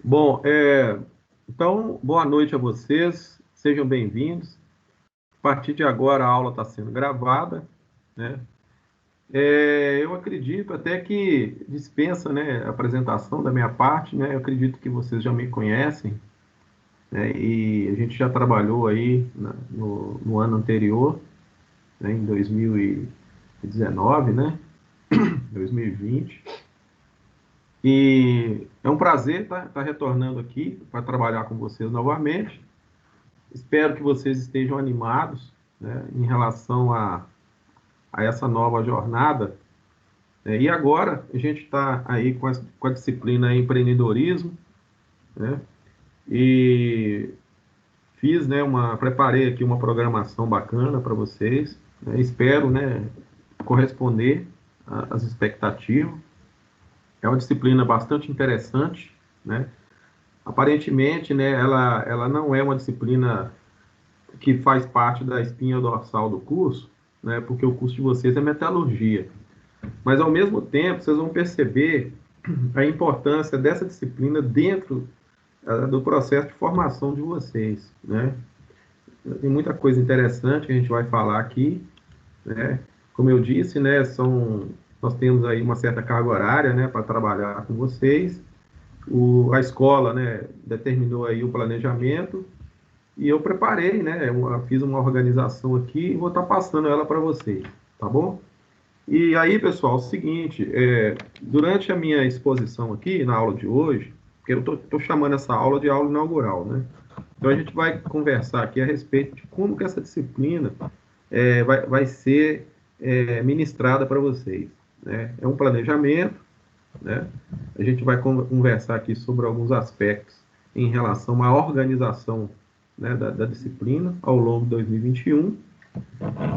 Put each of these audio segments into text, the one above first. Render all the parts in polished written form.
Bom, então, boa noite a vocês, sejam bem-vindos. A partir de agora, a aula está sendo gravada, né? Eu acredito até que dispensa, né, a apresentação da minha parte, né? Eu acredito que vocês já me conhecem, né? E a gente já trabalhou aí no ano anterior, né, em 2019, né? 2020. E é um prazer estar retornando aqui para trabalhar com vocês novamente. Espero que vocês estejam animados, né, em relação a essa nova jornada. E agora a gente está aí com a disciplina empreendedorismo, né? E preparei aqui uma programação bacana para vocês. Né? Espero, né, corresponder às expectativas. É uma disciplina bastante interessante, né? Aparentemente, né, ela não é uma disciplina que faz parte da espinha dorsal do curso, né, porque o curso de vocês é metalurgia. Mas, ao mesmo tempo, vocês vão perceber a importância dessa disciplina dentro do processo de formação de vocês, né? Tem muita coisa interessante que a gente vai falar aqui, né? Como eu disse, né, nós temos aí uma certa carga horária, né, para trabalhar com vocês. A escola, né, determinou aí o planejamento e eu preparei, né? Fiz uma organização aqui e vou estar passando ela para vocês, tá bom? E aí, pessoal, é o seguinte, durante a minha exposição aqui, na aula de hoje, porque eu estou chamando essa aula de aula inaugural, né? Então a gente vai conversar aqui a respeito de como que essa disciplina vai ser ministrada para vocês, né? É um planejamento, né? A gente vai conversar aqui sobre alguns aspectos em relação à organização, né, da disciplina ao longo de 2021.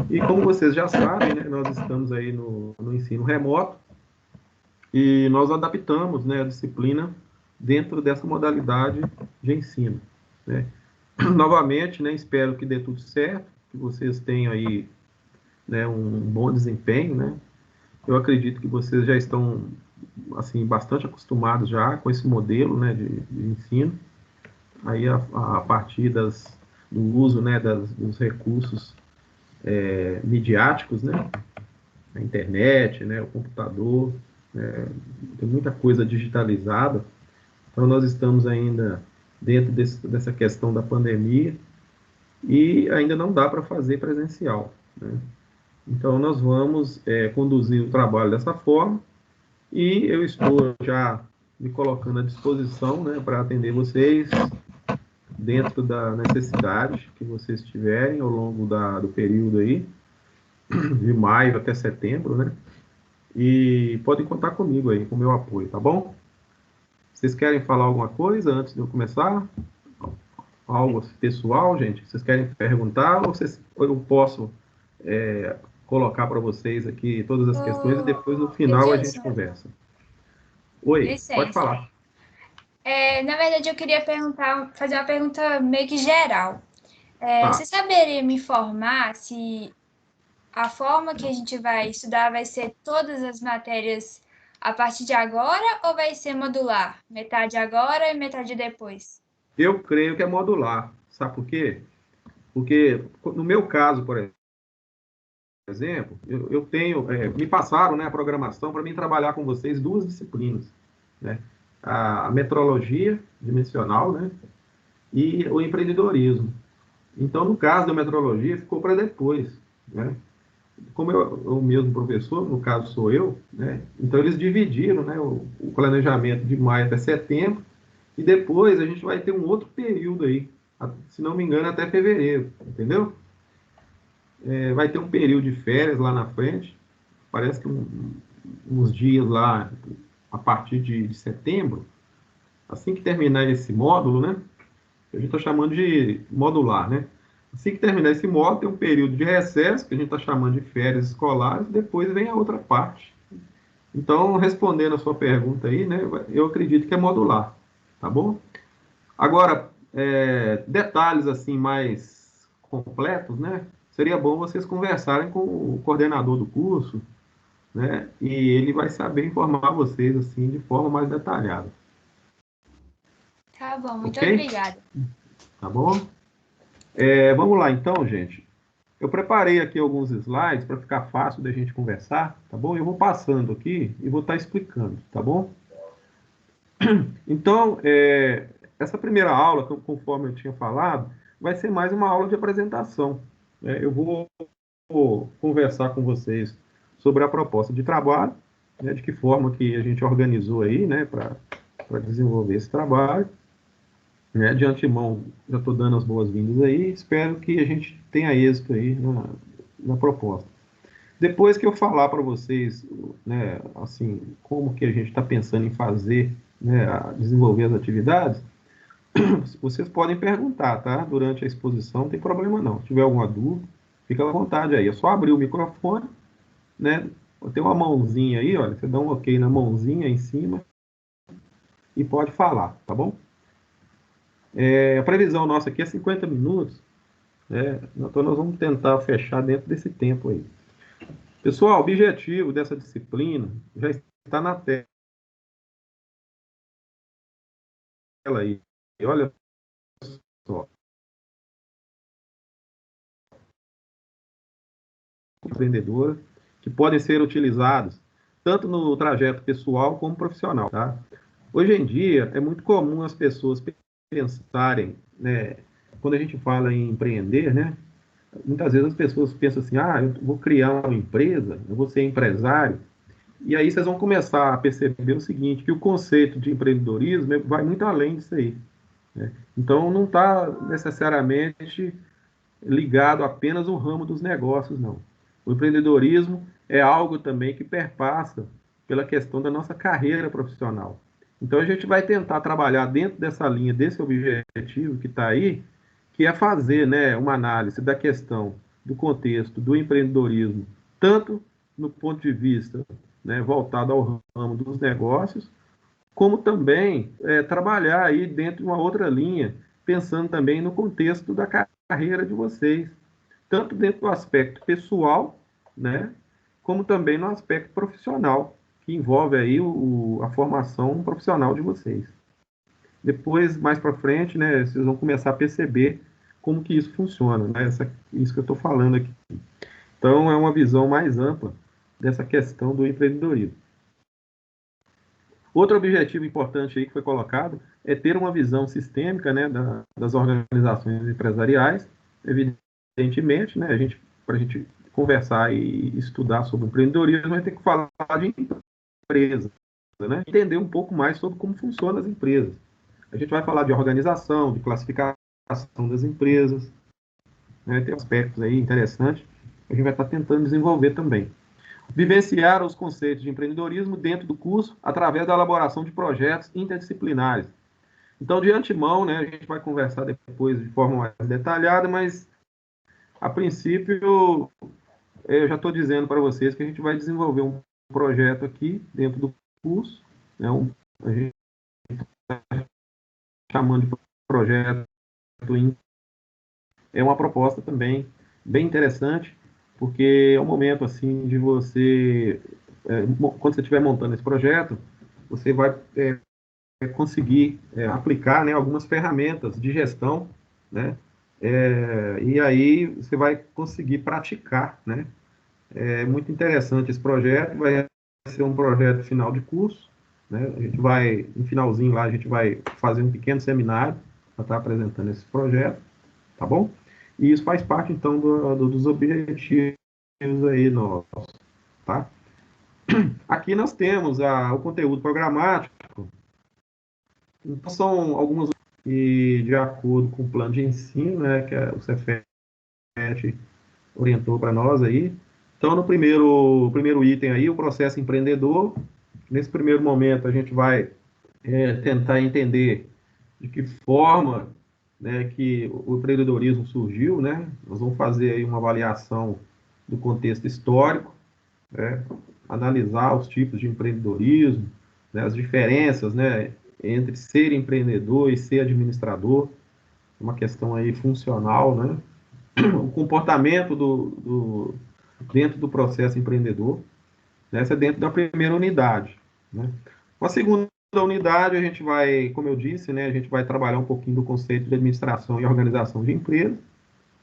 E como vocês já sabem, né, nós estamos aí no ensino remoto e nós adaptamos, né, a disciplina dentro dessa modalidade de ensino, né? Novamente, né, espero que dê tudo certo, que vocês tenham aí, né, um bom desempenho, né? Eu acredito que vocês já estão assim bastante acostumados já com esse modelo, né, de ensino. Aí a partir do uso, né, dos recursos midiáticos, né, a internet, né, o computador, tem muita coisa digitalizada. Então nós estamos ainda dentro dessa questão da pandemia e ainda não dá para fazer presencial, né? Então nós vamos conduzir o trabalho dessa forma e eu estou já me colocando à disposição, né, para atender vocês dentro da necessidade que vocês tiverem ao longo do período aí, de maio até setembro, né? E podem contar comigo aí, com o meu apoio, tá bom? Vocês querem falar alguma coisa antes de eu começar? Algo pessoal, gente? Vocês querem perguntar ou eu posso é, colocar para vocês aqui todas as questões e Ô, depois no final a gente Edilson, conversa? Oi, pode licença. falar. Na verdade, eu queria fazer uma pergunta meio que geral. Você Tá. saberia me informar se a forma que a gente vai estudar vai ser todas as matérias a partir de agora ou vai ser modular? Metade agora e metade depois? Eu creio que é modular. Sabe por quê? Porque no meu caso, por exemplo, eu tenho, me passaram, né, a programação para mim trabalhar com vocês duas disciplinas, né? A metrologia dimensional, né, e o empreendedorismo. Então, no caso da metrologia, ficou para depois, né? Como o mesmo professor, no caso sou eu, né? Então eles dividiram, né, o planejamento de maio até setembro e depois a gente vai ter um outro período aí, se não me engano, até fevereiro, entendeu? Vai ter um período de férias lá na frente, parece que uns dias lá, a partir de setembro, assim que terminar esse módulo, né? Que a gente está chamando de modular, né? Assim que terminar esse módulo, tem um período de recesso, que a gente está chamando de férias escolares, e depois vem a outra parte. Então, respondendo a sua pergunta aí, né? Eu acredito que é modular, tá bom? Agora, detalhes assim mais completos, né? Seria bom vocês conversarem com o coordenador do curso, né? E ele vai saber informar vocês assim de forma mais detalhada. Tá bom, muito Ok? obrigada. Tá bom? Vamos lá, então, gente. Eu preparei aqui alguns slides para ficar fácil da gente conversar, tá bom? Eu vou passando aqui e vou estar explicando, tá bom? Então, essa primeira aula, conforme eu tinha falado, vai ser mais uma aula de apresentação. Eu vou conversar com vocês sobre a proposta de trabalho, né, de que forma que a gente organizou aí, né, para desenvolver esse trabalho. Né, de antemão, já estou dando as boas-vindas aí, espero que a gente tenha êxito aí na proposta. Depois que eu falar para vocês, né, assim, como que a gente está pensando em fazer, né, desenvolver as atividades, vocês podem perguntar, tá? Durante a exposição, não tem problema não. Se tiver alguma dúvida, fica à vontade aí. É só abrir o microfone, né? Tem uma mãozinha aí, olha, você dá um ok na mãozinha em cima e pode falar, tá bom? A previsão nossa aqui é 50 minutos, né? Então nós vamos tentar fechar dentro desse tempo aí. Pessoal, o objetivo dessa disciplina já está na tela aí. E olha só, empreendedora, que podem ser utilizados tanto no trajeto pessoal como profissional, tá? Hoje em dia, é muito comum as pessoas pensarem, né, quando a gente fala em empreender, né, muitas vezes as pessoas pensam assim, eu vou criar uma empresa, eu vou ser empresário, e aí vocês vão começar a perceber o seguinte, que o conceito de empreendedorismo vai muito além disso aí. Né? Então, não está necessariamente ligado apenas ao ramo dos negócios, não. O empreendedorismo é algo também que perpassa pela questão da nossa carreira profissional. Então, a gente vai tentar trabalhar dentro dessa linha, desse objetivo que está aí, que é fazer, né, uma análise da questão do contexto do empreendedorismo, tanto no ponto de vista, né, voltado ao ramo dos negócios, como também trabalhar aí dentro de uma outra linha, pensando também no contexto da carreira de vocês, tanto dentro do aspecto pessoal, né, como também no aspecto profissional, que envolve aí a formação profissional de vocês. Depois, mais para frente, né, vocês vão começar a perceber como que isso funciona, né, isso que eu estou falando aqui. Então, é uma visão mais ampla dessa questão do empreendedorismo. Outro objetivo importante aí que foi colocado é ter uma visão sistêmica, né, das organizações empresariais. Evidentemente, né, para a gente conversar e estudar sobre empreendedorismo, a gente tem que falar de empresa, né, entender um pouco mais sobre como funcionam as empresas. A gente vai falar de organização, de classificação das empresas, né, tem aspectos aí interessantes que a gente vai estar tentando desenvolver também. Vivenciar os conceitos de empreendedorismo dentro do curso através da elaboração de projetos interdisciplinares. Então, de antemão, né, a gente vai conversar depois de forma mais detalhada, mas, a princípio, eu já estou dizendo para vocês que a gente vai desenvolver um projeto aqui dentro do curso, né, a gente está chamando de projeto. É uma proposta também bem interessante, porque é um momento assim de você, quando você estiver montando esse projeto, você vai conseguir aplicar, né, algumas ferramentas de gestão, né, e aí você vai conseguir praticar, né. É muito interessante esse projeto, vai ser um projeto final de curso, né, a gente vai, no finalzinho lá, a gente vai fazer um pequeno seminário para estar apresentando esse projeto, tá bom? E isso faz parte, então, dos objetivos aí nossos, tá? Aqui nós temos o conteúdo programático, então são algumas e de acordo com o plano de ensino, né, que o Cefet orientou para nós aí. Então, no primeiro item aí, o processo empreendedor. Nesse primeiro momento, a gente vai tentar entender de que forma, né, que o empreendedorismo surgiu, né? Nós vamos fazer aí uma avaliação do contexto histórico, né? Analisar os tipos de empreendedorismo, né, as diferenças, né, entre ser empreendedor e ser administrador, uma questão aí funcional, né? O comportamento dentro do processo empreendedor, né? Essa é dentro da primeira unidade, né? Uma segunda unidade, a gente vai, como eu disse, né, a gente vai trabalhar um pouquinho do conceito de administração e organização de empresas,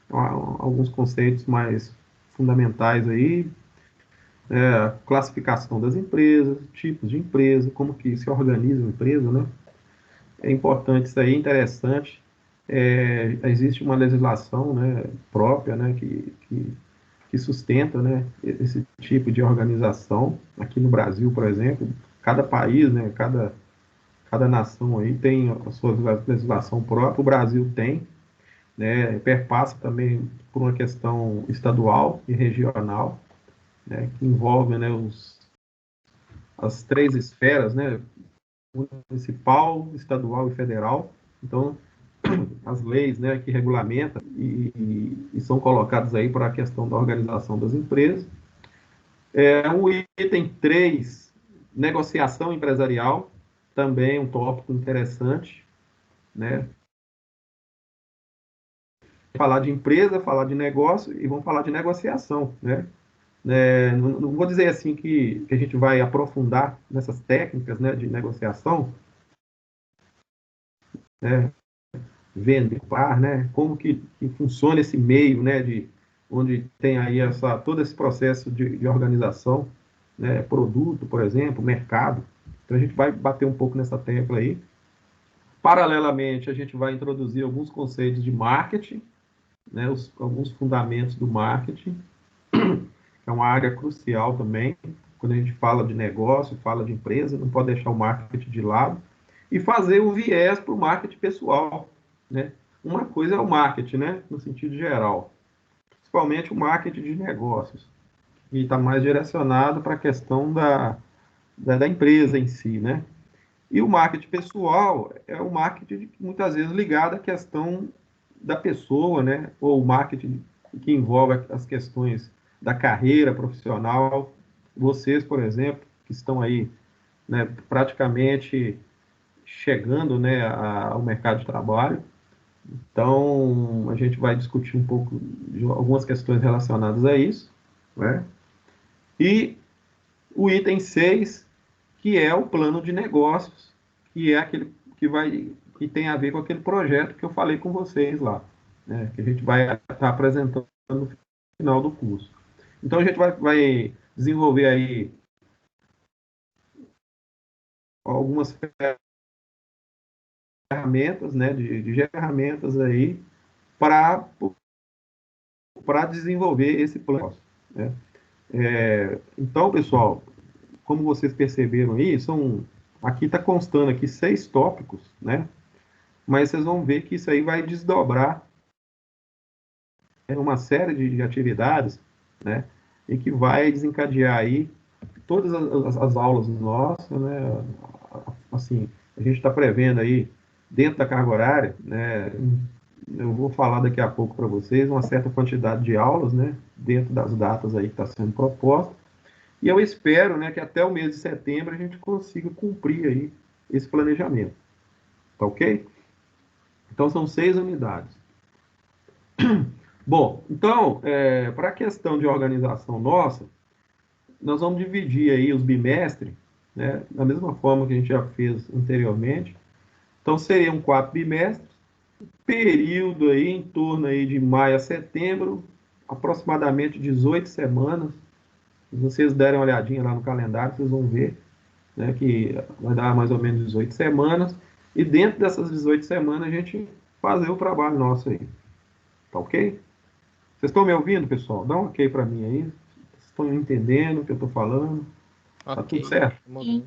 alguns conceitos mais fundamentais aí, classificação das empresas, tipos de empresa, como que se organiza uma empresa, né? É importante isso aí, interessante. Existe uma legislação, né, própria, né, que sustenta, né, esse tipo de organização. Aqui no Brasil, por exemplo, cada país, né, cada nação aí tem a sua legislação própria. O Brasil tem, né, perpassa também por uma questão estadual e regional, né, que envolve, né, as três esferas, né, municipal, estadual e federal. Então, as leis, né, que regulamentam e são colocadas aí para a questão da organização das empresas. O item 3, negociação empresarial, também um tópico interessante, né? Falar de empresa, falar de negócio e vamos falar de negociação, né? Não vou dizer assim que a gente vai aprofundar nessas técnicas, né, de negociação, né, vender par, né, como que funciona esse meio, né, onde tem aí todo esse processo de organização, né, produto, por exemplo, mercado. Então a gente vai bater um pouco nessa tecla aí. Paralelamente, a gente vai introduzir alguns conceitos de marketing, né, alguns fundamentos do marketing, é uma área crucial também. Quando a gente fala de negócio, fala de empresa, não pode deixar o marketing de lado. E fazer o viés para o marketing pessoal, né? Uma coisa é o marketing, né, no sentido geral, principalmente o marketing de negócios, e está mais direcionado para a questão da empresa em si, né? E o marketing pessoal é o marketing muitas vezes ligado à questão da pessoa, né? Ou o marketing que envolve as questões da carreira profissional. Vocês, por exemplo, que estão aí, né, praticamente chegando, né, ao mercado de trabalho. Então, a gente vai discutir um pouco de algumas questões relacionadas a isso, né? E o item 6, que é o plano de negócios, que é aquele que tem a ver com aquele projeto que eu falei com vocês lá, né? Que a gente vai estar apresentando no final do curso. Então, a gente vai desenvolver aí algumas ferramentas, né, de ferramentas aí para desenvolver esse plano, né? Então, pessoal, como vocês perceberam aí, aqui está constando aqui 6 tópicos, né? Mas vocês vão ver que isso aí vai desdobrar uma série de atividades, né? E que vai desencadear aí todas as aulas nossas, né? Assim, a gente está prevendo aí, dentro da carga horária, né? Eu vou falar daqui a pouco para vocês uma certa quantidade de aulas, né? Dentro das datas aí que está sendo proposta. E eu espero, né, que até o mês de setembro a gente consiga cumprir aí esse planejamento. Tá ok? Então, são 6 unidades. Bom, então, para a questão de organização nossa, nós vamos dividir aí os bimestres, né, da mesma forma que a gente já fez anteriormente. Então, seriam 4 bimestres, período aí em torno aí de maio a setembro, aproximadamente 18 semanas. Se vocês derem uma olhadinha lá no calendário, vocês vão ver, né, que vai dar mais ou menos 18 semanas. E dentro dessas 18 semanas, a gente fazer o trabalho nosso aí. Tá ok? Vocês estão me ouvindo, pessoal? Dá um ok para mim aí. Vocês estão entendendo o que eu estou falando? Tá tudo Ok, certo? sim.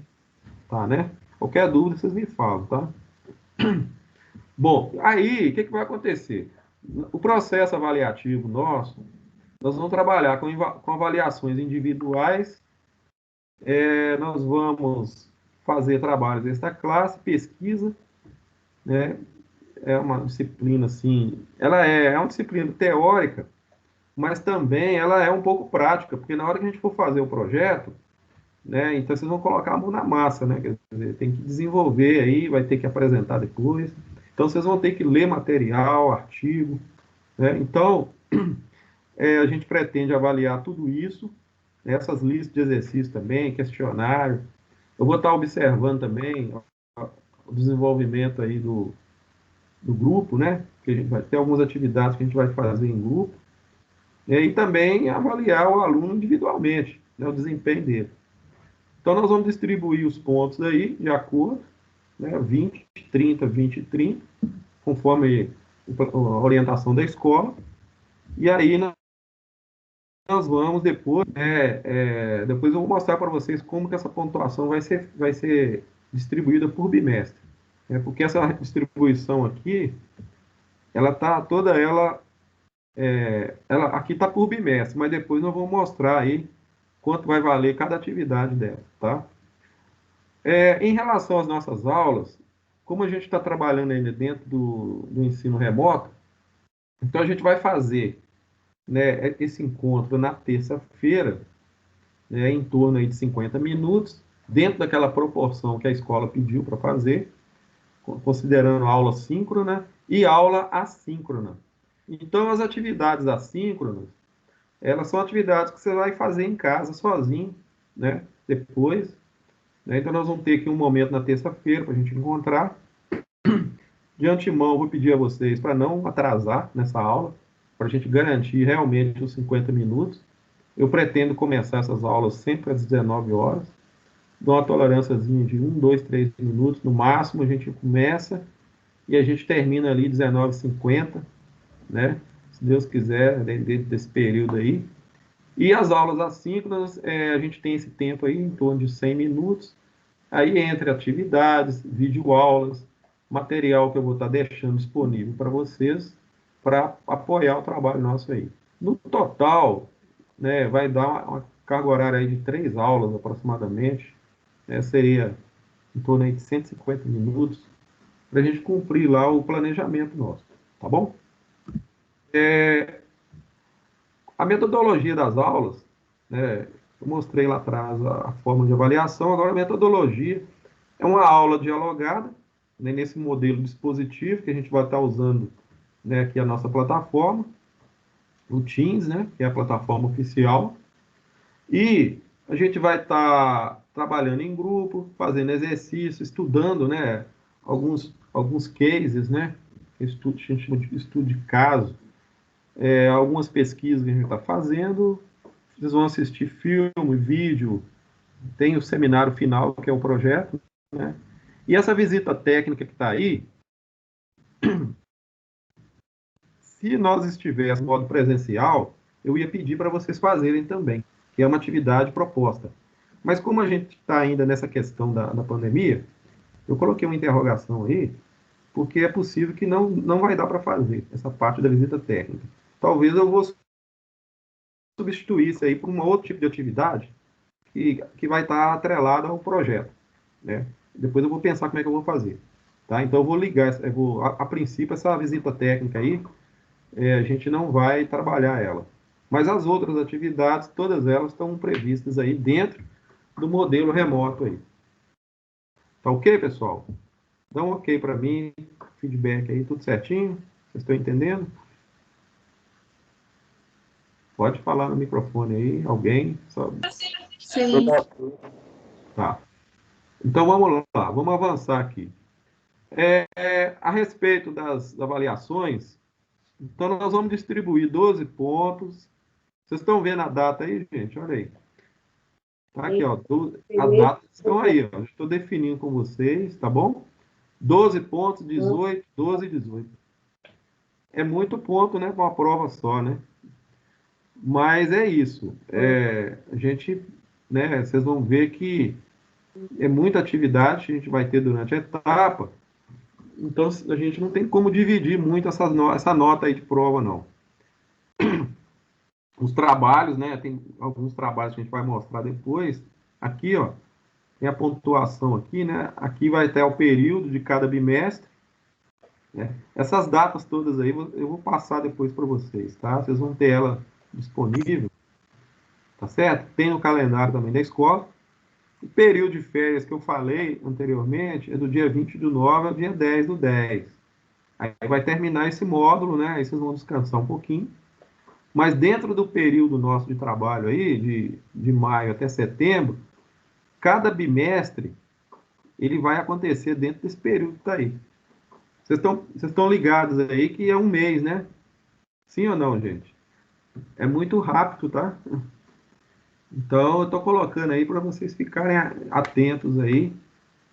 Tá, né? Qualquer dúvida, vocês me falam, tá? Bom, aí, o que vai acontecer? O processo avaliativo nosso, nós vamos trabalhar com avaliações individuais, nós vamos fazer trabalhos desta classe, pesquisa, né? É uma disciplina, assim, ela é uma disciplina teórica, mas também ela é um pouco prática, porque na hora que a gente for fazer o projeto, né, então vocês vão colocar a mão na massa, né, quer dizer, tem que desenvolver aí, vai ter que apresentar depois, então vocês vão ter que ler material, artigo, né, então a gente pretende avaliar tudo isso, essas listas de exercícios também, questionário, eu vou estar observando também o desenvolvimento aí do grupo, né? Que a gente vai ter algumas atividades que a gente vai fazer em grupo, e também avaliar o aluno individualmente, né, o desempenho dele. Então, nós vamos distribuir os pontos aí de acordo, né, 20, 30, 20 e 30, conforme a orientação da escola. E aí nós vamos depois, depois eu vou mostrar para vocês como que essa pontuação vai ser distribuída por bimestre. Porque essa distribuição aqui, ela tá toda ela aqui está por bimestre, mas depois nós vamos mostrar aí quanto vai valer cada atividade dela, tá? Em relação às nossas aulas, como a gente está trabalhando ainda dentro do ensino remoto, então a gente vai fazer, né, esse encontro na terça-feira, né, em torno aí de 50 minutos, dentro daquela proporção que a escola pediu para fazer, considerando aula síncrona e aula assíncrona. Então, as atividades assíncronas, elas são atividades que você vai fazer em casa sozinho, né? Depois, né? Então, nós vamos ter aqui um momento na terça-feira para a gente encontrar. De antemão, eu vou pedir a vocês para não atrasar nessa aula, para a gente garantir realmente os 50 minutos. Eu pretendo começar essas aulas sempre às 19 horas. Dou uma tolerânciazinha de 1, 2, 3 minutos, no máximo a gente começa e a gente termina ali 19h50, né? Se Deus quiser, dentro desse período aí. E as aulas assíncronas, a gente tem esse tempo aí em torno de 100 minutos. Aí entre atividades, videoaulas, material que eu vou estar deixando disponível para vocês, para apoiar o trabalho nosso aí. No total, né, vai dar uma carga horária aí de 3 aulas aproximadamente, né, seria em torno aí de 150 minutos, para a gente cumprir lá o planejamento nosso, tá bom? A metodologia das aulas, né, eu mostrei lá atrás a forma de avaliação, agora a metodologia é uma aula dialogada, né, nesse modelo dispositivo que a gente vai estar usando, né, aqui a nossa plataforma, o Teams, né, que é a plataforma oficial, e a gente vai estar trabalhando em grupo, fazendo exercício, estudando, né, alguns cases, né, estudo, a gente chama de estudo de caso, algumas pesquisas que a gente está fazendo, vocês vão assistir filme, vídeo, tem o seminário final, que é o projeto, né? E essa visita técnica que está aí, se nós estivéssemos em modo presencial, eu ia pedir para vocês fazerem também, que é uma atividade proposta. Mas como a gente está ainda nessa questão da pandemia, eu coloquei uma interrogação aí, porque é possível que não vai dar para fazer essa parte da visita técnica. Talvez eu vou substituir isso aí por um outro tipo de atividade que vai estar atrelada ao projeto, né? Depois eu vou pensar como é que eu vou fazer, tá? Então eu vou ligar, a princípio essa visita técnica aí, a gente não vai trabalhar ela. Mas as outras atividades, todas elas estão previstas aí dentro do modelo remoto aí. Tá ok, pessoal? Dá um ok para mim, feedback aí, tudo certinho? Vocês estão entendendo? Pode falar no microfone aí, alguém? Sim. Tá. Então vamos lá, vamos avançar aqui. A respeito das avaliações, então nós vamos distribuir 12 pontos. Vocês estão vendo a data aí, gente? Olha aí. Tá aqui, ó. As datas estão aí, ó. Estou definindo com vocês, tá bom? 12 pontos, 18, 12 e 18. É muito ponto, né? Para uma prova só, né? Mas é isso. A gente, né? Vocês vão ver que é muita atividade que a gente vai ter durante a etapa. Então, a gente não tem como dividir muito essa nota aí de prova, não. Os trabalhos, né? Tem alguns trabalhos que a gente vai mostrar depois. Aqui, ó, tem a pontuação aqui, né? Aqui vai ter o período de cada bimestre, né? Essas datas todas aí eu vou passar depois para vocês, tá? Vocês vão ter ela disponível, tá certo? Tem no calendário também da escola. O período de férias que eu falei anteriormente é do dia 20/9 ao dia 10/10. Aí vai terminar esse módulo, né? Aí vocês vão descansar um pouquinho. Mas dentro do período nosso de trabalho aí, de maio até setembro, cada bimestre ele vai acontecer dentro desse período que está aí. Vocês estão ligados aí que é um mês, né? Sim ou não, gente? É muito rápido, tá? Então, eu estou colocando aí para vocês ficarem atentos aí,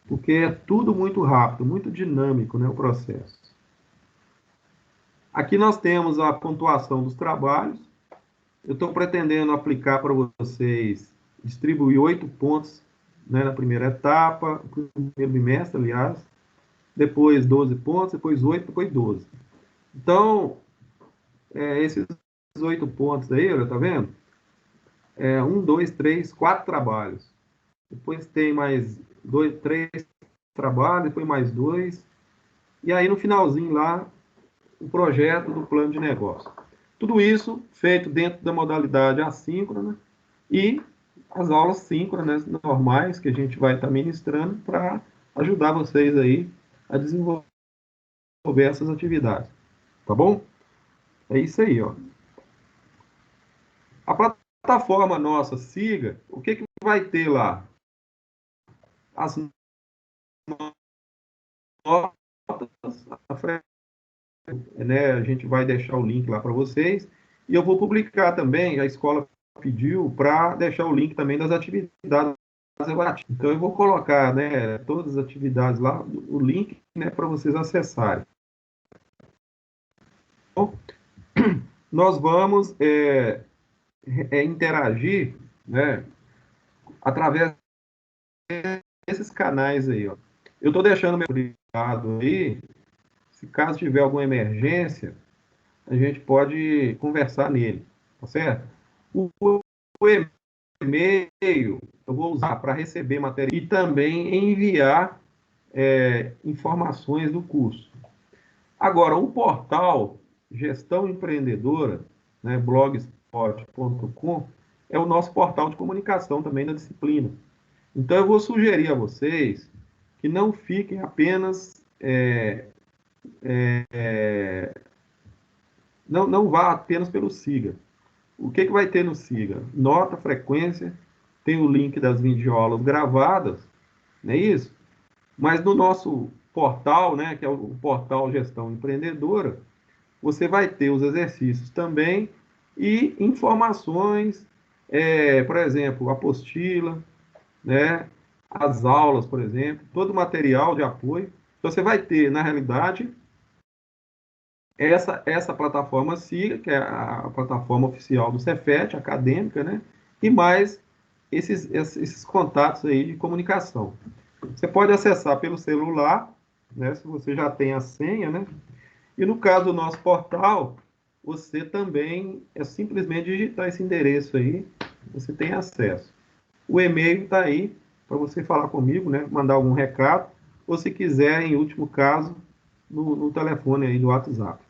porque é tudo muito rápido, muito dinâmico, né, o processo. Aqui nós temos a pontuação dos trabalhos. Eu estou pretendendo aplicar para vocês, distribuir 8 pontos, né, na primeira etapa, no primeiro bimestre, aliás, depois 12 pontos, depois 8, depois 12. Então, esses 8 pontos aí, olha, tá vendo? 1, 2, 3, 4 trabalhos. Depois tem mais 2, 3 trabalhos, depois mais 2. E aí, no finalzinho lá, o projeto do plano de negócio. Tudo isso feito dentro da modalidade assíncrona e as aulas síncronas normais que a gente vai estar ministrando para ajudar vocês aí a desenvolver essas atividades. Tá bom? É isso aí, ó. A plataforma nossa, Siga, o que, que vai ter lá? As notas, né? A gente vai deixar o link lá para vocês. E eu vou publicar também, a escola pediu para deixar o link também das atividades. Então eu vou colocar, né, todas as atividades lá, o link, né, para vocês acessarem. Então, nós vamos interagir, né, através desses canais aí, ó. Eu estou deixando meu privado aí, se caso tiver alguma emergência, a gente pode conversar nele, tá certo? O e-mail eu vou usar para receber matéria e também enviar informações do curso. Agora, o portal Gestão Empreendedora, né, blogspot.com, é o nosso portal de comunicação também da disciplina. Então, eu vou sugerir a vocês que não fiquem apenas não vá apenas pelo Siga. O que vai ter no Siga? Nota, frequência, tem o link das videoaulas gravadas, não é isso? Mas no nosso portal, né, que é o portal Gestão Empreendedora, você vai ter os exercícios também e informações, por exemplo, apostila, né, as aulas, por exemplo, todo o material de apoio. Então, você vai ter, na realidade, essa plataforma SIGA, que é a plataforma oficial do Cefet, acadêmica, né? E mais esses contatos aí de comunicação. Você pode acessar pelo celular, né? Se você já tem a senha, né? E no caso do nosso portal, você também é simplesmente digitar esse endereço aí, você tem acesso. O e-mail está aí para você falar comigo, né? Mandar algum recado, ou se quiser, em último caso, no telefone aí do WhatsApp.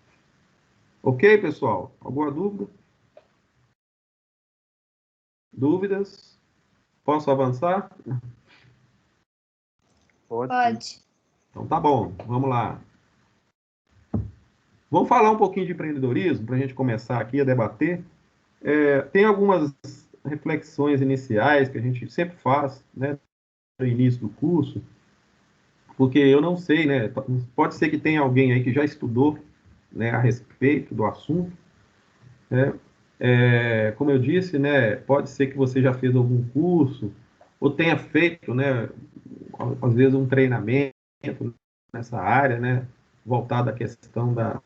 Ok, pessoal? Alguma dúvida? Dúvidas? Posso avançar? Pode. Então tá bom, vamos lá. Vamos falar um pouquinho de empreendedorismo para a gente começar aqui a debater. Tem algumas reflexões iniciais que a gente sempre faz, né, no início do curso, porque eu não sei, né, pode ser que tenha alguém aí que já estudou, né, a respeito do assunto, né, como eu disse, né, pode ser que você já fez algum curso, ou tenha feito, né, às vezes um treinamento nessa área, né, voltado à questão da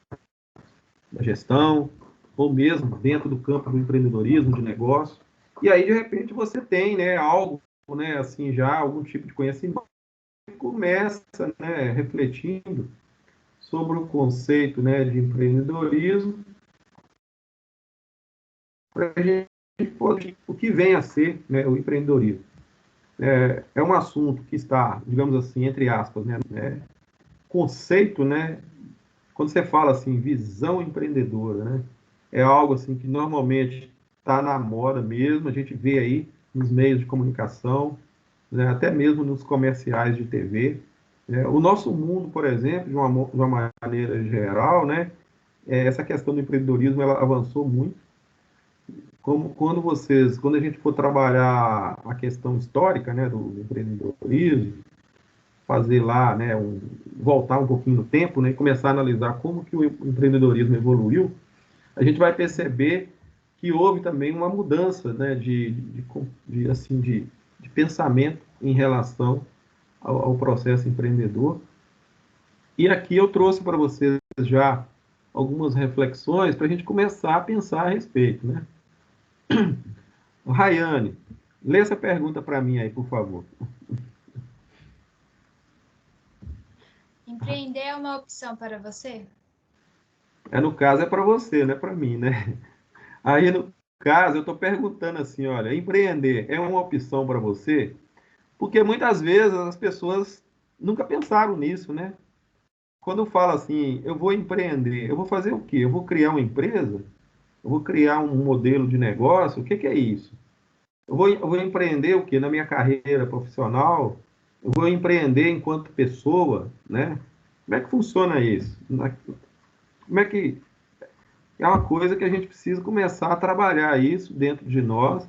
gestão, ou mesmo dentro do campo do empreendedorismo, de negócio. E aí, de repente, você tem, né, algo, né, assim, já algum tipo de conhecimento e começa, né, refletindo sobre o conceito, né, de empreendedorismo, para a gente poder, o que vem a ser, né, o empreendedorismo. É um assunto que está, digamos assim, entre aspas, né, conceito, né, quando você fala assim, visão empreendedora, né, é algo assim que normalmente está na moda mesmo, a gente vê aí nos meios de comunicação, né, até mesmo nos comerciais de TV. O nosso mundo, por exemplo, de uma maneira geral, né, essa questão do empreendedorismo ela avançou muito. Quando a gente for trabalhar a questão histórica, né, do empreendedorismo, fazer lá, né, voltar um pouquinho no tempo, né, e começar a analisar como que o empreendedorismo evoluiu, a gente vai perceber que houve também uma mudança, né, assim, de pensamento em relação ao processo empreendedor. E aqui eu trouxe para vocês já algumas reflexões para a gente começar a pensar a respeito, né? Rayane, lê essa pergunta para mim aí, por favor. Empreender é uma opção para você? No caso, é para você, não é para mim, né? Aí, no caso, eu estou perguntando assim, olha, empreender é uma opção para você? Porque muitas vezes as pessoas nunca pensaram nisso, né? Quando eu falo assim, eu vou empreender, eu vou fazer o quê? Eu vou criar uma empresa? Eu vou criar um modelo de negócio? O que que é isso? Eu vou empreender o quê? Na minha carreira profissional? Eu vou empreender enquanto pessoa, né? Como é que funciona isso? Como é que... É uma coisa que a gente precisa começar a trabalhar isso dentro de nós.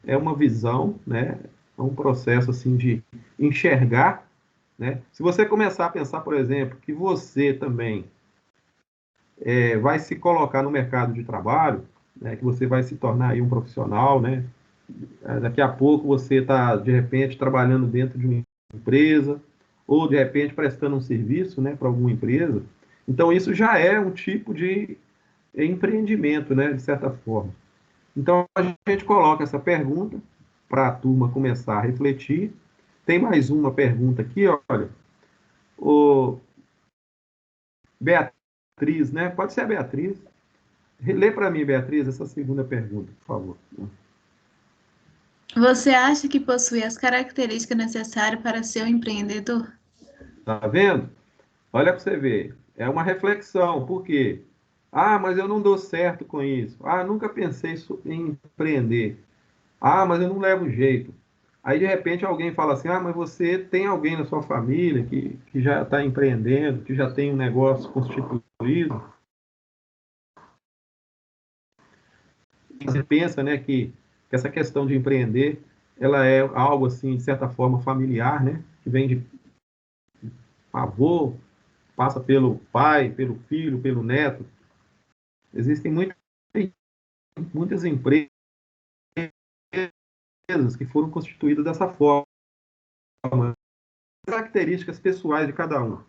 É uma visão, né? É um processo assim de enxergar, né? Se você começar a pensar, por exemplo, que você também vai se colocar no mercado de trabalho, né? Que você vai se tornar aí um profissional, né? Daqui a pouco você está, de repente, trabalhando dentro de uma empresa, ou de repente prestando um serviço, né, para alguma empresa. Então, isso já é um tipo de empreendimento, né, de certa forma. Então, a gente coloca essa pergunta para a turma começar a refletir. Tem mais uma pergunta aqui, olha. O Beatriz, né? Pode ser a Beatriz. Lê para mim, Beatriz, essa segunda pergunta, por favor. Você acha que possui as características necessárias para ser um empreendedor? Tá vendo? Olha para você ver. É uma reflexão. Por quê? Ah, mas eu não dou certo com isso. Ah, nunca pensei em empreender. Ah, mas eu não levo jeito. Aí, de repente, alguém fala assim: ah, mas você tem alguém na sua família que já está empreendendo, que já tem um negócio constituído. Você pensa, né, que essa questão de empreender, ela é algo, assim, de certa forma, familiar, né? Que vem de avô, passa pelo pai, pelo filho, pelo neto. Existem muitas empresas que foram constituídas dessa forma. Características pessoais de cada um.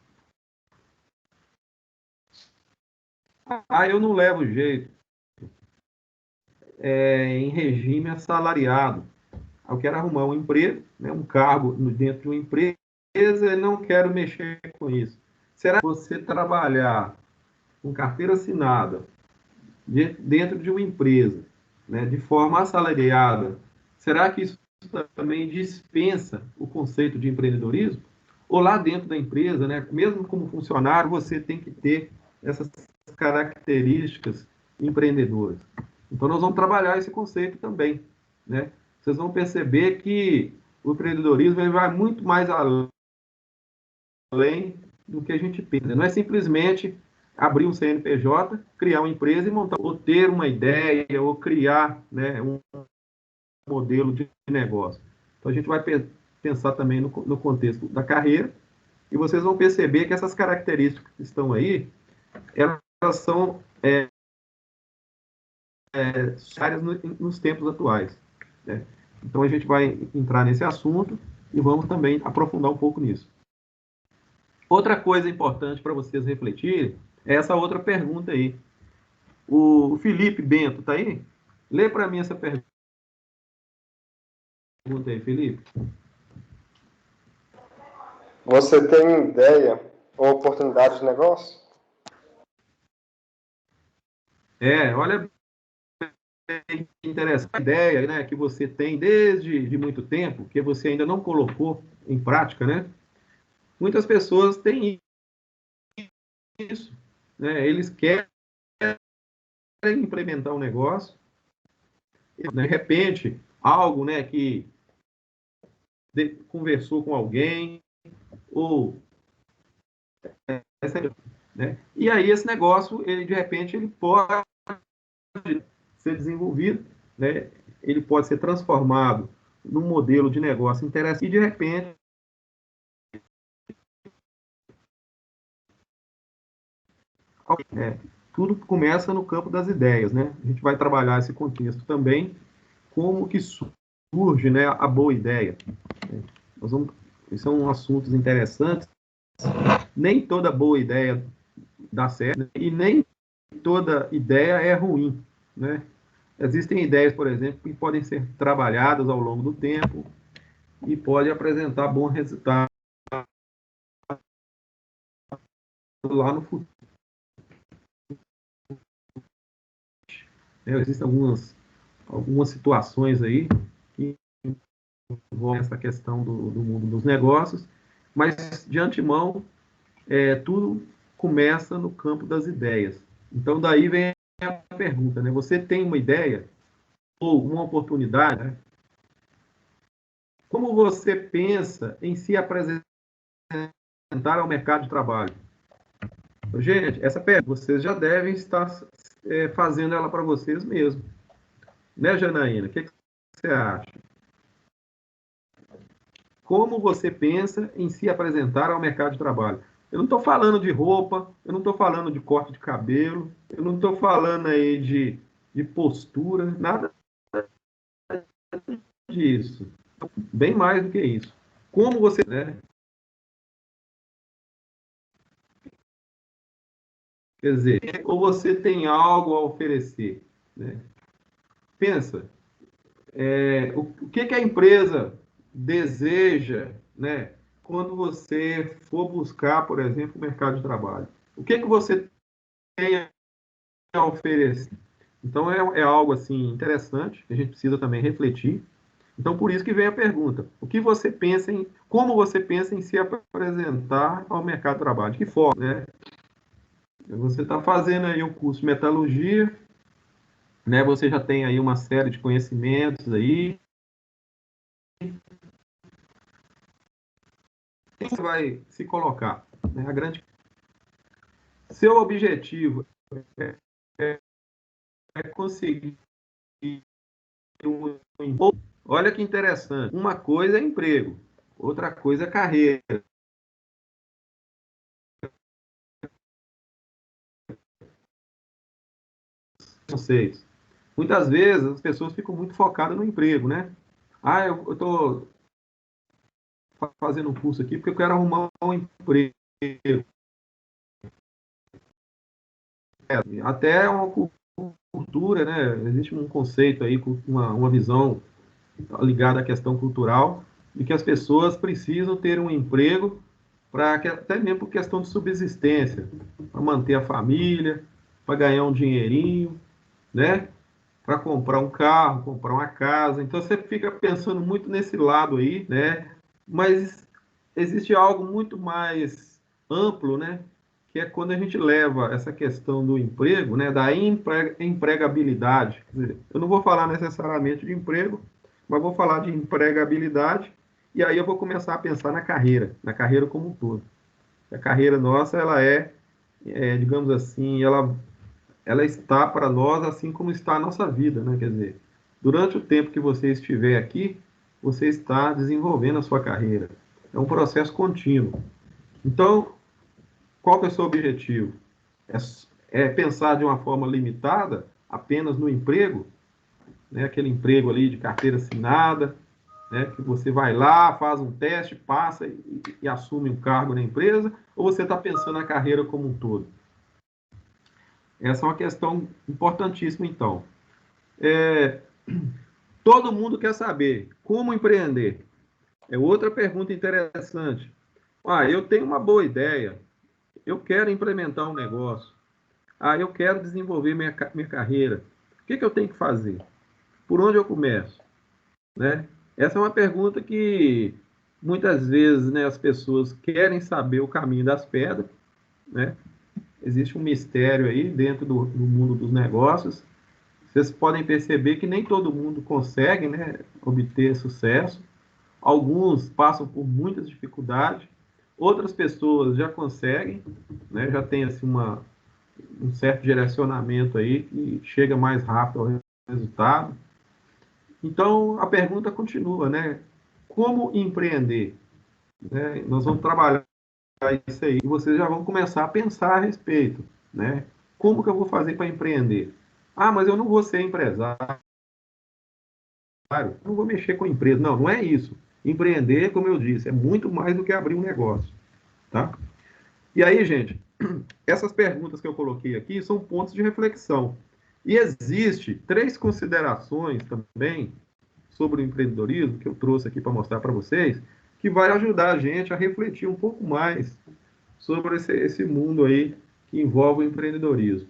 Ah, eu não levo jeito em regime assalariado. Eu quero arrumar um emprego, né, um cargo dentro de uma empresa e não quero mexer com isso. Será que você trabalhar com carteira assinada dentro de uma empresa, né, de forma assalariada, será que isso também dispensa o conceito de empreendedorismo? Ou lá dentro da empresa, né, mesmo como funcionário, você tem que ter essas características empreendedoras. Então, nós vamos trabalhar esse conceito também, né? Vocês vão perceber que o empreendedorismo ele vai muito mais além do que a gente pensa. Não é simplesmente abrir um CNPJ, criar uma empresa e montar, ou ter uma ideia, ou criar, né, um modelo de negócio. Então, a gente vai pensar também no contexto da carreira, e vocês vão perceber que essas características que estão aí, elas são necessárias nos tempos atuais, né? Então, a gente vai entrar nesse assunto e vamos também aprofundar um pouco nisso. Outra coisa importante para vocês refletirem é essa outra pergunta aí. O Felipe Bento está aí? Lê para mim essa pergunta aí, Felipe. Você tem ideia ou oportunidade de negócio? Olha que interessante a ideia, né, que você tem desde de muito tempo, que você ainda não colocou em prática, né? Muitas pessoas têm isso, né? Eles querem implementar um negócio, de repente, algo, né, que conversou com alguém, ou né? E aí esse negócio, ele de repente, ele pode ser desenvolvido, né? Ele pode ser transformado num modelo de negócio interessante e de repente tudo começa no campo das ideias, né? A gente vai trabalhar esse contexto também, como que surge, né, a boa ideia. São assuntos interessantes. Nem toda boa ideia dá certo, né? E nem toda ideia é ruim, né? Existem ideias, por exemplo, que podem ser trabalhadas ao longo do tempo e podem apresentar bom resultado lá no futuro. Existem algumas situações aí que envolvem essa questão do mundo dos negócios, mas, de antemão, tudo começa no campo das ideias. Então, daí vem a pergunta, né? Você tem uma ideia ou uma oportunidade, né? Como você pensa em se apresentar ao mercado de trabalho? Gente, essa pergunta, vocês já devem estar fazendo ela para vocês mesmos. Né, Janaína? O que você acha? Como você pensa em se apresentar ao mercado de trabalho? Eu não estou falando de roupa, eu não estou falando de corte de cabelo, eu não estou falando aí de postura, nada disso. Bem mais do que isso. Como você, né? Quer dizer, ou você tem algo a oferecer, né? Pensa, o que a empresa deseja, né? Quando você for buscar, por exemplo, o mercado de trabalho. O que você tem a oferecer? Então, é algo, assim, interessante, que a gente precisa também refletir. Então, por isso que vem a pergunta. Como você pensa em se apresentar ao mercado de trabalho? De que forma, né? Você está fazendo aí o curso de metalurgia, né? Você já tem aí uma série de conhecimentos aí. Quem você vai se colocar? Né? Seu objetivo é conseguir um emprego. Olha que interessante. Uma coisa é emprego, outra coisa é carreira. Conceitos. Muitas vezes as pessoas ficam muito focadas no emprego, né? Eu estou fazendo um curso aqui porque eu quero arrumar um emprego. Até uma cultura, né? Existe um conceito aí, uma visão ligada à questão cultural, de que as pessoas precisam ter um emprego até mesmo por questão de subsistência, para manter a família, para ganhar um dinheirinho, né? Para comprar um carro, comprar uma casa. Então você fica pensando muito nesse lado aí, né? Mas existe algo muito mais amplo, né? Que é quando a gente leva essa questão do emprego, né? Da empregabilidade. Quer dizer, eu não vou falar necessariamente de emprego, mas vou falar de empregabilidade. E aí eu vou começar a pensar na carreira como um todo. A carreira nossa, ela digamos assim, ela está para nós assim como está a nossa vida, né? Quer dizer, durante o tempo que você estiver aqui, você está desenvolvendo a sua carreira. É um processo contínuo. Então, qual que é o seu objetivo? É pensar de uma forma limitada apenas no emprego, né? Aquele emprego ali de carteira assinada, né? Que você vai lá, faz um teste, passa e assume um cargo na empresa, ou você está pensando na carreira como um todo? Essa é uma questão importantíssima, então. Todo mundo quer saber como empreender. É outra pergunta interessante. Eu tenho uma boa ideia. Eu quero implementar um negócio. Eu quero desenvolver minha carreira. O que eu tenho que fazer? Por onde eu começo? Né? Essa é uma pergunta que muitas vezes, né, as pessoas querem saber o caminho das pedras, né? Existe um mistério aí dentro do mundo dos negócios. Vocês podem perceber que nem todo mundo consegue, né, obter sucesso. Alguns passam por muitas dificuldades, outras pessoas já conseguem, né, já tem assim, um certo direcionamento aí que chega mais rápido ao resultado. Então, a pergunta continua, né? Como empreender? Né? Nós vamos trabalhar isso aí e vocês já vão começar a pensar a respeito. né? Como que eu vou fazer para empreender? Ah, mas eu não vou ser empresário, não vou mexer com empresa. Não, não é isso. Empreender, como eu disse, é muito mais do que abrir um negócio, tá? E aí, gente, essas perguntas que eu coloquei aqui são pontos de reflexão. E existe 3 considerações também sobre o empreendedorismo que eu trouxe aqui para mostrar para vocês, que vai ajudar a gente a refletir um pouco mais sobre esse mundo aí que envolve o empreendedorismo,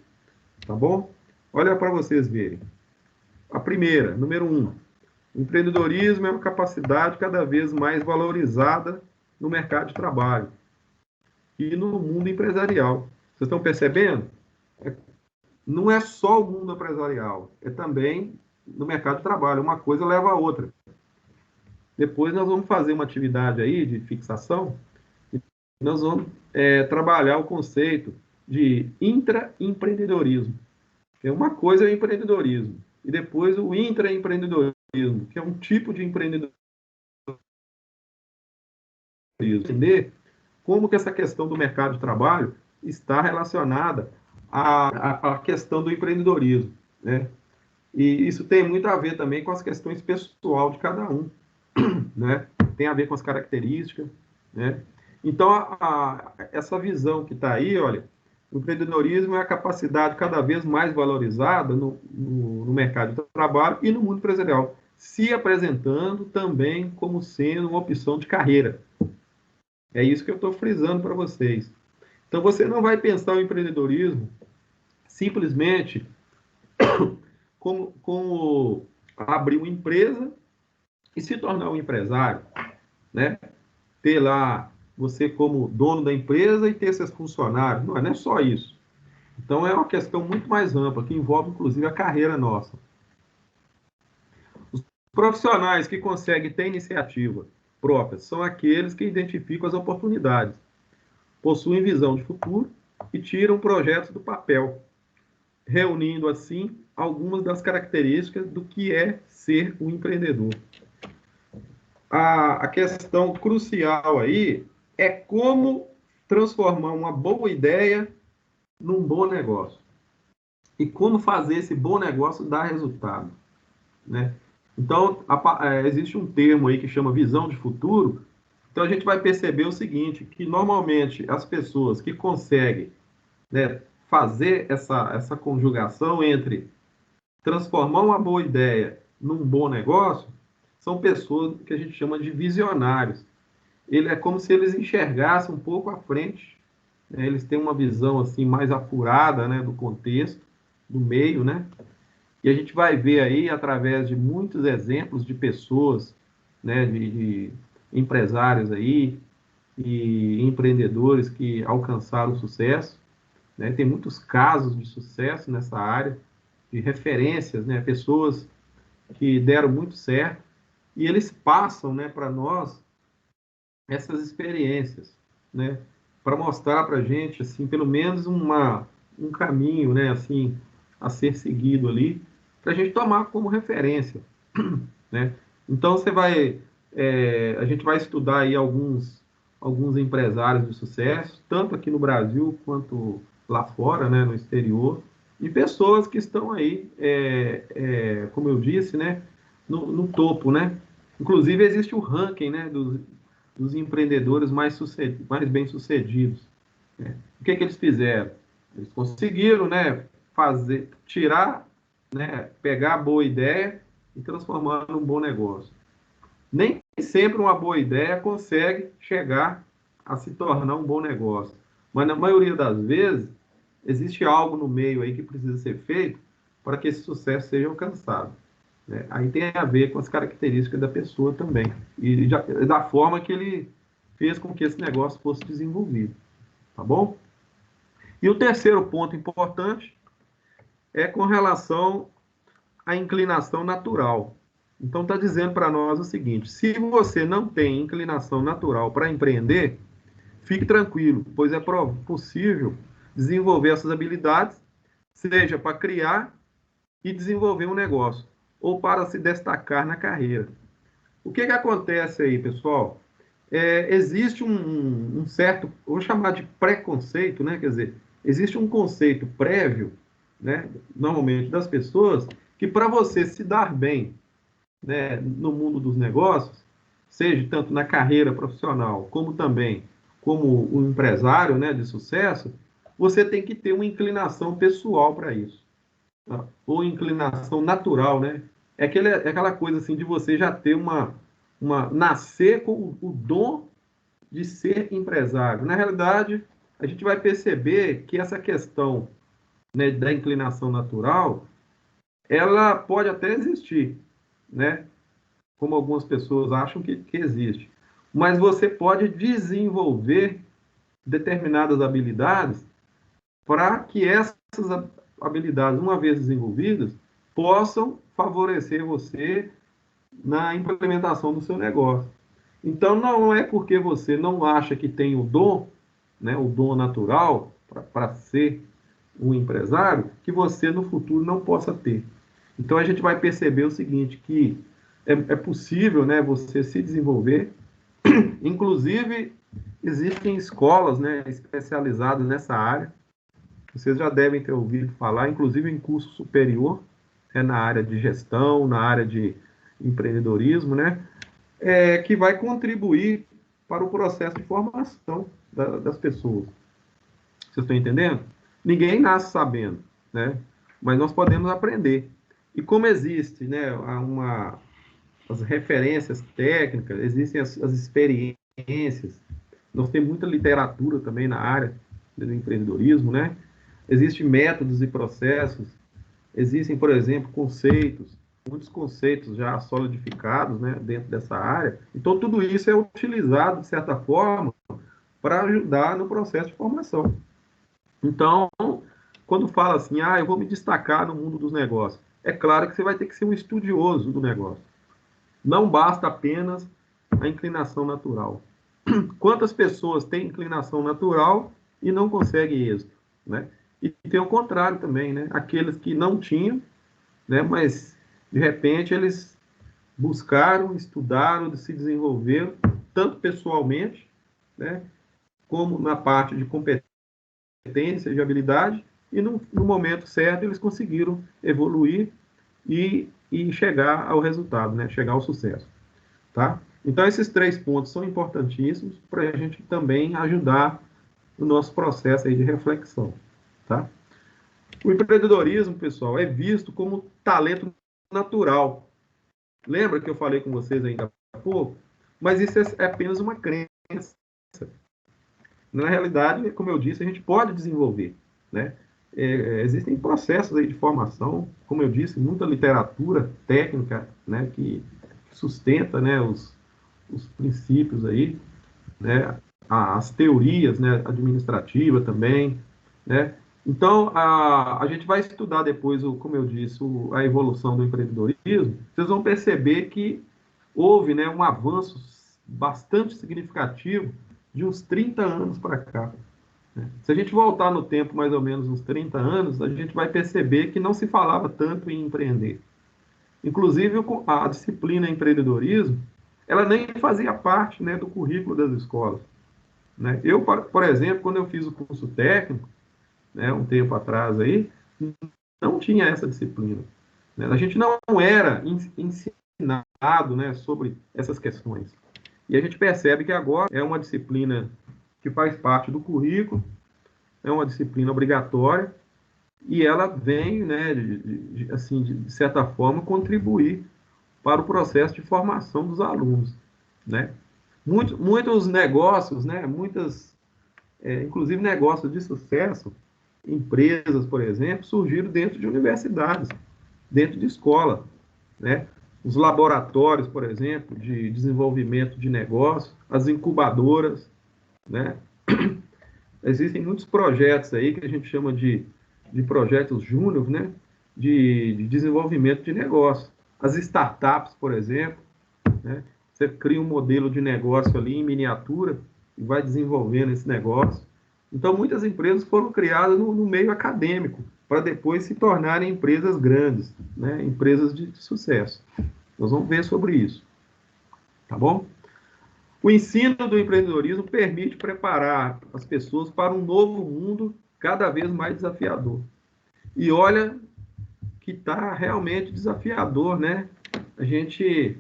tá bom? Olha para vocês verem. A primeira, número 1, o empreendedorismo é uma capacidade cada vez mais valorizada no mercado de trabalho e no mundo empresarial. Vocês estão percebendo? Não é só o mundo empresarial, é também no mercado de trabalho. Uma coisa leva a outra. Depois nós vamos fazer uma atividade aí de fixação e nós vamos trabalhar o conceito de intraempreendedorismo. Uma coisa é o empreendedorismo e depois o intraempreendedorismo, que é um tipo de empreendedorismo. Entender como que essa questão do mercado de trabalho está relacionada à questão do empreendedorismo, né? E isso tem muito a ver também com as questões pessoal de cada um, né? Tem a ver com as características, né? Então, essa visão que está aí, olha, o empreendedorismo é a capacidade cada vez mais valorizada no mercado de trabalho e no mundo empresarial, se apresentando também como sendo uma opção de carreira. É isso que eu estou frisando para vocês. Então, você não vai pensar o empreendedorismo simplesmente como abrir uma empresa e se tornar um empresário, né? Ter lá você como dono da empresa e ter seus funcionários. Não é só isso. Então, é uma questão muito mais ampla, que envolve, inclusive, a carreira nossa. Os profissionais que conseguem ter iniciativa própria são aqueles que identificam as oportunidades, possuem visão de futuro e tiram projetos do papel, reunindo, assim, algumas das características do que é ser um empreendedor. A questão crucial aí é como transformar uma boa ideia num bom negócio. E como fazer esse bom negócio dar resultado, né? Então, existe um termo aí que chama visão de futuro. Então, a gente vai perceber o seguinte, que normalmente as pessoas que conseguem, né, fazer essa conjugação entre transformar uma boa ideia num bom negócio, são pessoas que a gente chama de visionários. Ele é como se eles enxergassem um pouco à frente, né? Eles têm uma visão assim mais apurada, né, do contexto, do meio, né? E a gente vai ver aí, através de muitos exemplos de pessoas, né, de empresários aí e empreendedores que alcançaram sucesso, né? Tem muitos casos de sucesso nessa área, de referências, né? Pessoas que deram muito certo e eles passam, né, para nós essas experiências, né, para mostrar para a gente, assim, pelo menos um caminho, né, assim, a ser seguido ali, para a gente tomar como referência, né? Então a gente vai estudar aí alguns empresários de sucesso, tanto aqui no Brasil quanto lá fora, né, no exterior, e pessoas que estão aí, como eu disse, né, no topo, né? Inclusive existe o ranking, né, dos empreendedores mais bem-sucedidos, né? O que eles fizeram? Eles conseguiram, né, tirar, né, pegar a boa ideia e transformar num bom negócio. Nem sempre uma boa ideia consegue chegar a se tornar um bom negócio, mas na maioria das vezes existe algo no meio aí que precisa ser feito para que esse sucesso seja alcançado, né? Aí tem a ver com as características da pessoa também e da forma que ele fez com que esse negócio fosse desenvolvido, tá bom? E o terceiro ponto importante é com relação à inclinação natural. Então está dizendo para nós o seguinte: se você não tem inclinação natural para empreender, fique tranquilo, pois é possível desenvolver essas habilidades, seja para criar e desenvolver um negócio, ou para se destacar na carreira. O que acontece aí, pessoal? Existe um certo, vou chamar de preconceito, né? Quer dizer, existe um conceito prévio, né, normalmente das pessoas, que para você se dar bem, né, no mundo dos negócios, seja tanto na carreira profissional, como também como um empresário, né, de sucesso, você tem que ter uma inclinação pessoal para isso, tá? Ou inclinação natural, né? É aquela coisa assim de você já ter nascer com o dom de ser empresário. Na realidade, a gente vai perceber que essa questão, né, da inclinação natural, ela pode até existir, né? Como algumas pessoas acham que existe. Mas você pode desenvolver determinadas habilidades para que essas habilidades, uma vez desenvolvidas, possam favorecer você na implementação do seu negócio. Então, não é porque você não acha que tem o dom, né, o dom natural para ser um empresário, que você no futuro não possa ter. Então, a gente vai perceber o seguinte, que é possível, né, você se desenvolver. Inclusive, existem escolas, né, especializadas nessa área. Vocês já devem ter ouvido falar, inclusive em curso superior, na área de gestão, na área de empreendedorismo, né, que vai contribuir para o processo de formação das pessoas. Vocês estão entendendo? Ninguém nasce sabendo, né? Mas nós podemos aprender. E como existe, né, as referências técnicas, existem as experiências, nós temos muita literatura também na área do empreendedorismo, né? Existem métodos e processos, existem, por exemplo, conceitos, muitos conceitos já solidificados, né, dentro dessa área. Então, tudo isso é utilizado, de certa forma, para ajudar no processo de formação. Então, quando fala assim, eu vou me destacar no mundo dos negócios, é claro que você vai ter que ser um estudioso do negócio. Não basta apenas a inclinação natural. Quantas pessoas têm inclinação natural e não conseguem êxito, né? E tem o contrário também, né? Aqueles que não tinham, né? Mas de repente eles buscaram, estudaram, se desenvolveram, tanto pessoalmente, né? Como na parte de competência, de habilidade, e no momento certo eles conseguiram evoluir e chegar ao resultado, né? Chegar ao sucesso, tá? Então, esses 3 pontos são importantíssimos para a gente também ajudar no nosso processo aí de reflexão, tá? O empreendedorismo, pessoal, é visto como talento natural. Lembra que eu falei com vocês ainda há pouco? Mas isso é apenas uma crença. Na realidade, como eu disse, a gente pode desenvolver, né? Existem processos aí de formação, como eu disse, muita literatura técnica, né, que sustenta, né, os princípios aí, né, as teorias, né, administrativas também, né. Então, a gente vai estudar depois, como eu disse, a evolução do empreendedorismo. Vocês vão perceber que houve, né, um avanço bastante significativo de uns 30 anos para cá. Se a gente voltar no tempo, mais ou menos uns 30 anos, a gente vai perceber que não se falava tanto em empreender. Inclusive, a disciplina empreendedorismo, ela nem fazia parte, né, do currículo das escolas, né? Eu, por exemplo, quando eu fiz o curso técnico, né, um tempo atrás aí, não tinha essa disciplina, né? A gente não era ensinado, né, sobre essas questões. E a gente percebe que agora é uma disciplina que faz parte do currículo, é uma disciplina obrigatória, e ela vem, né, assim, de certa forma, contribuir para o processo de formação dos alunos, né? Muitos negócios, né, inclusive negócios de sucesso, empresas, por exemplo, surgiram dentro de universidades, dentro de escola, né? Os laboratórios, por exemplo, de desenvolvimento de negócio, as incubadoras, né? Existem muitos projetos aí que a gente chama de projetos júnior, né? De desenvolvimento de negócio. As startups, por exemplo, né? Você cria um modelo de negócio ali em miniatura e vai desenvolvendo esse negócio. Então, muitas empresas foram criadas no meio acadêmico, para depois se tornarem empresas grandes, né? Empresas de sucesso. Nós vamos ver sobre isso, tá bom? O ensino do empreendedorismo permite preparar as pessoas para um novo mundo cada vez mais desafiador. E olha que está realmente desafiador, né? A gente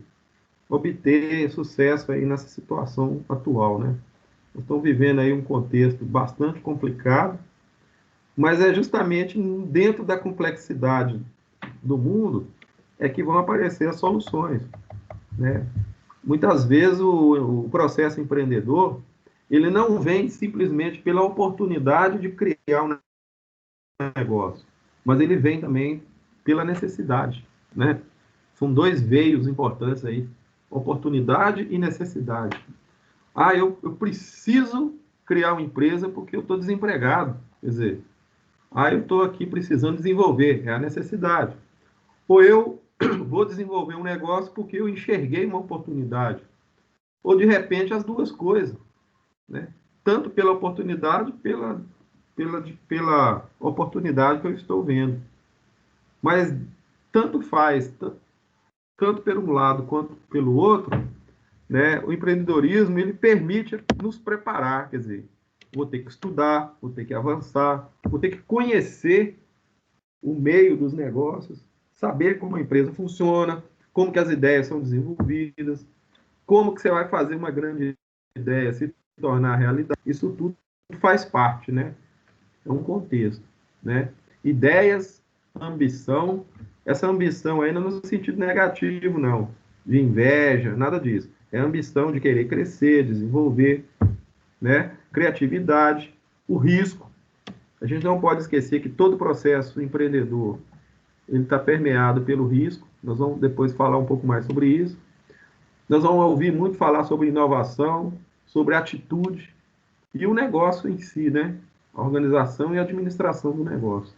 obter sucesso aí nessa situação atual, né? Estão vivendo aí um contexto bastante complicado, mas é justamente dentro da complexidade do mundo é que vão aparecer as soluções, né? Muitas vezes o processo empreendedor, ele não vem simplesmente pela oportunidade de criar um negócio, mas ele vem também pela necessidade, né? São dois veios importantes aí, oportunidade e necessidade. Ah, eu preciso criar uma empresa porque eu estou desempregado. Quer dizer, eu estou aqui precisando desenvolver, é a necessidade. Ou eu vou desenvolver um negócio porque eu enxerguei uma oportunidade. Ou, de repente, as duas coisas, né? Tanto pela oportunidade, pela oportunidade que eu estou vendo. Mas tanto faz, tanto pelo um lado quanto pelo outro, né? O empreendedorismo, ele permite nos preparar, quer dizer, vou ter que estudar, vou ter que avançar, vou ter que conhecer o meio dos negócios, saber como a empresa funciona, como que as ideias são desenvolvidas, como que você vai fazer uma grande ideia se tornar realidade. Isso tudo faz parte, né? É um contexto, né? Ideias, ambição, essa ambição aí não no sentido negativo, não, de inveja, nada disso. É a ambição de querer crescer, desenvolver, né? Criatividade, o risco. A gente não pode esquecer que todo processo empreendedor ele está permeado pelo risco. Nós vamos depois falar um pouco mais sobre isso. Nós vamos ouvir muito falar sobre inovação, sobre atitude e o negócio em si, né? A organização e a administração do negócio.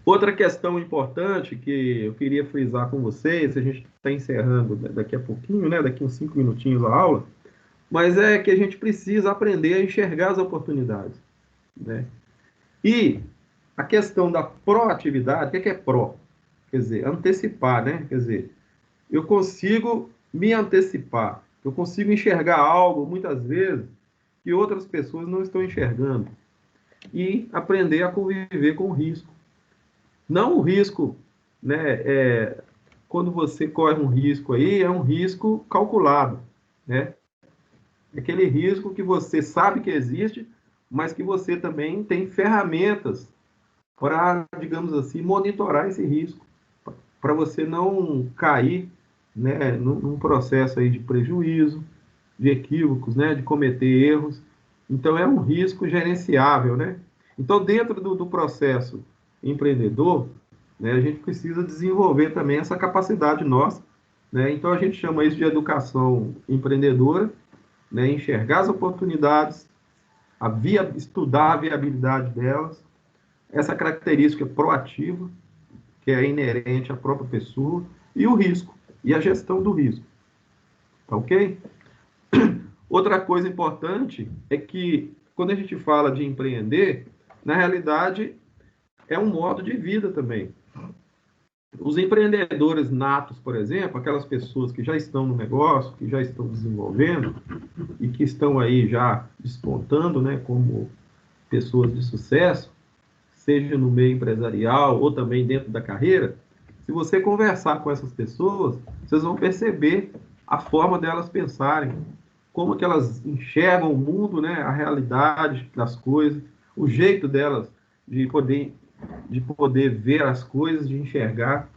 Outra questão importante que eu queria frisar com vocês, a gente está encerrando daqui a pouquinho, né? Daqui uns 5 minutinhos a aula, mas é que a gente precisa aprender a enxergar as oportunidades, né? E a questão da proatividade, o que é pró? Quer dizer, antecipar, né? Quer dizer, eu consigo me antecipar, eu consigo enxergar algo, muitas vezes, que outras pessoas não estão enxergando. E aprender a conviver com o risco. Não o risco, né? Quando você corre um risco aí, é um risco calculado, né? Aquele risco que você sabe que existe, mas que você também tem ferramentas para, digamos assim, monitorar esse risco, para você não cair, né, num processo aí de prejuízo, de equívocos, né, de cometer erros. Então, é um risco gerenciável, né? Então, dentro do processo empreendedor, né, a gente precisa desenvolver também essa capacidade nossa, né? Então, a gente chama isso de educação empreendedora, né, enxergar as oportunidades, estudar a viabilidade delas, essa característica proativa, que é inerente à própria pessoa, e o risco, e a gestão do risco. Tá ok? Outra coisa importante é que, quando a gente fala de empreender, na realidade, é um modo de vida também. Os empreendedores natos, por exemplo, aquelas pessoas que já estão no negócio, que já estão desenvolvendo e que estão aí já despontando, né, como pessoas de sucesso, seja no meio empresarial ou também dentro da carreira, se você conversar com essas pessoas, vocês vão perceber a forma delas pensarem, como que elas enxergam o mundo, né, a realidade das coisas, o jeito delas de poder ver as coisas, de enxergar.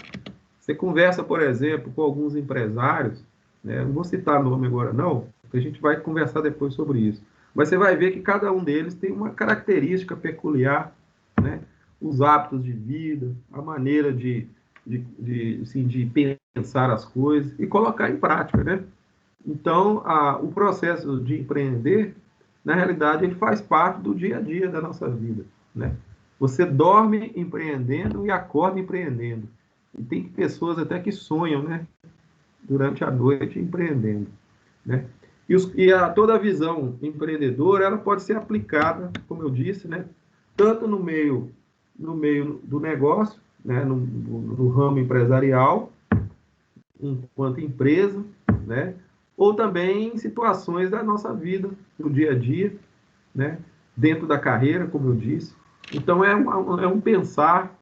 Você conversa, por exemplo, com alguns empresários, né, não vou citar nome agora não, porque a gente vai conversar depois sobre isso, mas você vai ver que cada um deles tem uma característica peculiar, né? Os hábitos de vida, a maneira assim, de pensar as coisas e colocar em prática, né? Então, o processo de empreender, na realidade, ele faz parte do dia a dia da nossa vida, né? Você dorme empreendendo e acorda empreendendo. E tem pessoas até que sonham, né, durante a noite empreendendo, né? Toda a visão empreendedora, ela pode ser aplicada, como eu disse, né, tanto no meio do negócio, né, no ramo empresarial, enquanto empresa, né, ou também em situações da nossa vida, no dia a dia, né, dentro da carreira, como eu disse. Então, é um pensar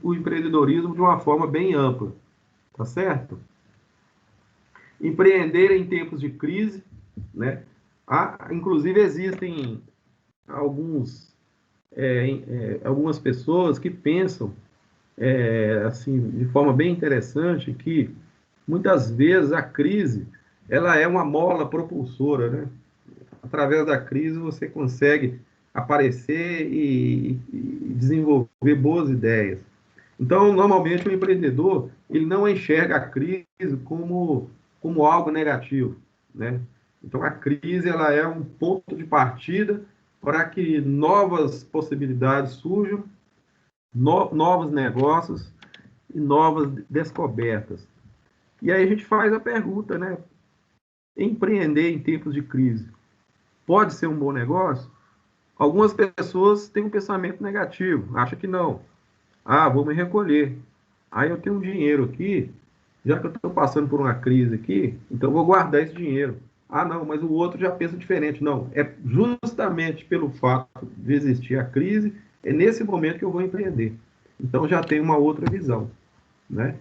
o empreendedorismo de uma forma bem ampla, tá certo? Empreender em tempos de crise, né? Inclusive, existem algumas pessoas que pensam, assim, de forma bem interessante, que muitas vezes a crise ela é uma mola propulsora, né? Através da crise você consegue aparecer e desenvolver boas ideias. Então, normalmente, o empreendedor ele não enxerga a crise como algo negativo, né? Então, a crise ela é um ponto de partida para que novas possibilidades surjam, novos negócios e novas descobertas. E aí a gente faz a pergunta, né? Empreender em tempos de crise pode ser um bom negócio? Algumas pessoas têm um pensamento negativo, acham que não. Vou me recolher. Aí eu tenho um dinheiro aqui, já que eu estou passando por uma crise aqui, então eu vou guardar esse dinheiro. Não, mas o outro já pensa diferente. Não, é justamente pelo fato de existir a crise, é nesse momento que eu vou empreender. Então já tem uma outra visão, né?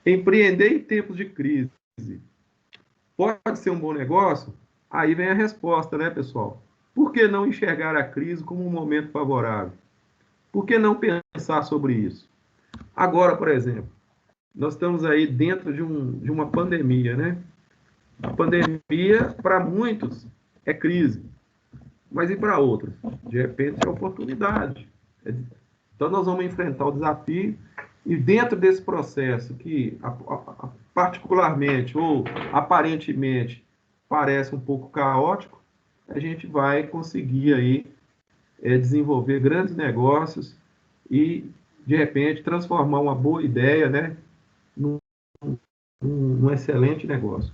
Empreender em tempos de crise pode ser um bom negócio? Aí vem a resposta, né, pessoal? Por que não enxergar a crise como um momento favorável? Por que não pensar sobre isso? Agora, por exemplo, nós estamos aí dentro de uma pandemia, né? A pandemia, para muitos, é crise. Mas e para outros? De repente é oportunidade. Então, nós vamos enfrentar o desafio e dentro desse processo que particularmente ou aparentemente parece um pouco caótico, a gente vai conseguir aí desenvolver grandes negócios e, de repente, transformar uma boa ideia, né, num excelente negócio.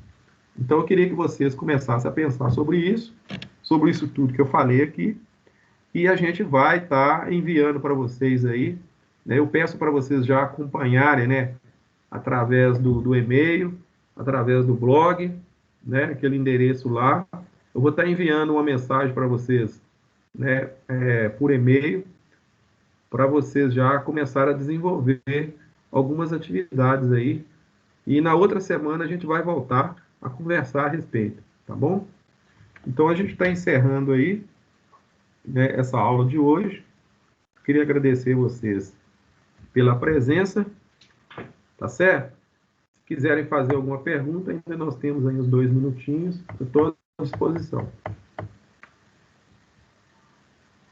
Então, eu queria que vocês começassem a pensar sobre isso tudo que eu falei aqui, e a gente vai estar enviando para vocês aí, né, eu peço para vocês já acompanharem, né, através do e-mail, através do blog, né, aquele endereço lá, eu vou estar enviando uma mensagem para vocês, né, por e-mail, para vocês já começarem a desenvolver algumas atividades aí. E na outra semana a gente vai voltar a conversar a respeito, tá bom? Então a gente está encerrando aí, né, essa aula de hoje. Queria agradecer vocês pela presença, tá certo? Se quiserem fazer alguma pergunta, ainda nós temos aí uns 2 minutinhos, eu estou à disposição.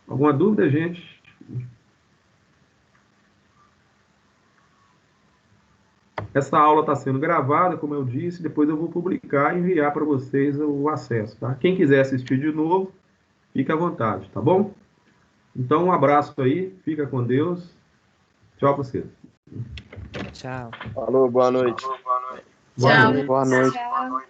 Alguma dúvida, gente? Essa aula está sendo gravada, como eu disse, depois eu vou publicar e enviar para vocês o acesso, tá? Quem quiser assistir de novo, fique à vontade, tá bom? Então, um abraço aí, fica com Deus. Tchau para vocês. Tchau. Falou, boa noite. Tchau. Boa noite. Tchau.